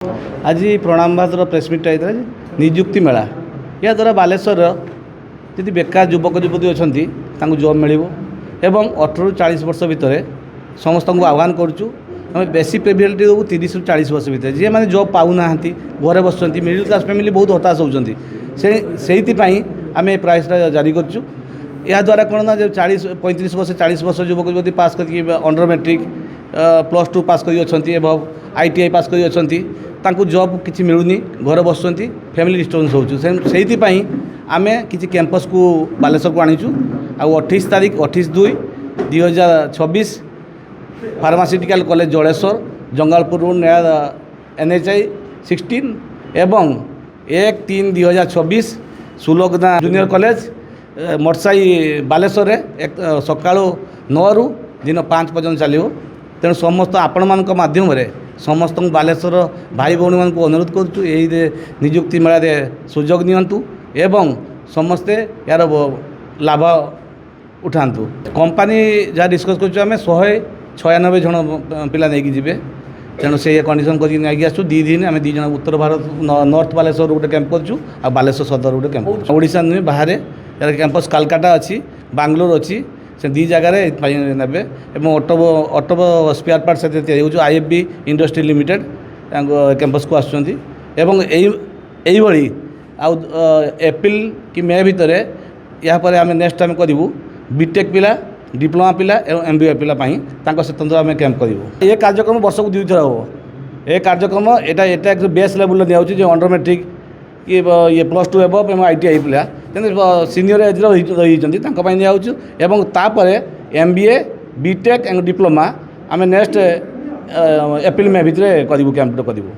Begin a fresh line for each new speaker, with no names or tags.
आज प्रणाम बादर प्रेसमिट होता है निजुक्ति मेला या द्वारा बालेश्वर जी बेकार युवक युवती अच्छा जॉब मिल एवं 18 ରୁ 40 वर्ष भितर समस्त को आह्वान करुँ आम बेसी प्रेफरेबिलिटी देवु 30 ରୁ 40 वर्ष भितर जी मैंने जॉब पाऊना घरे बस मिडिल क्लास फैमिली बहुत हताश होती से आम प्राइसटा जारी करूँ या द्वारा कौन ना 35 वर्ष 40 वर्ष युवक युवती पास करके अंडर मैट्रिक +2 पास कर एवं ITI पास कर जॉब किसी मिलूनी घर बस फैमिली डिस्टर्बेंस हो आम किसी कैंपस को बालेश्वर को आनीचु आ 28 तारीख 28/2/2026 फार्मास्यूटिकल कॉलेज जलेश्वर जंगालपुर रोड नया NHI 16 एवं 1/3/2026 सुलोकना जूनियर कॉलेज मरसाई बालेश्वर सका 9 ରୁ दिन 5 पर्यंत चलो तेणु समस्त आपण मान माध्यम समस्त बालेश्वर भाई भौणी मान अनुरोध करुँ यही निजुक्ति मेला सुजोग नियंतु एवं समस्ते यार लाभ उठातु कंपनी जहाँ डिस्कस करें 196 जन पिला नहीं जी तेणु से कंडीशन करके आसू 2 दिन आम 2 जन उत्तर भारत नॉर्थ बालेश्वर गोटे कैंप करूँ आ बालेश्वर सदर गोटे कैंप ओडिशा नुहे बाहर यार कैंपस कालकाटा अच्छी बांग्लोर अच्छी से 2 जगह ने ऑटो स्पेयर पार्ट से IFB इंडस्ट्री लिमिटेड कैंपस को आसुँच एप्रिल कि मे भितर यापर आम नेक्स्ट आम करूँ बीटेक पिला डिप्लोमा पिला एवं MBA पिला स्वतंत्र आम कैंप करूँ ये कार्यक्रम वर्ष को 2 थर हम ये कार्यक्रम एटा बेस लेवल दिखाई अंडर मैट्रिक कि ये +2 एबव एवं ITI पिला सीनियर एज रही दिखाऊँ तापर MBA बीटेक एंड डिप्लोमा आम नेक्स्ट एप्रिल मे भितर करूँ कैंप करूँ।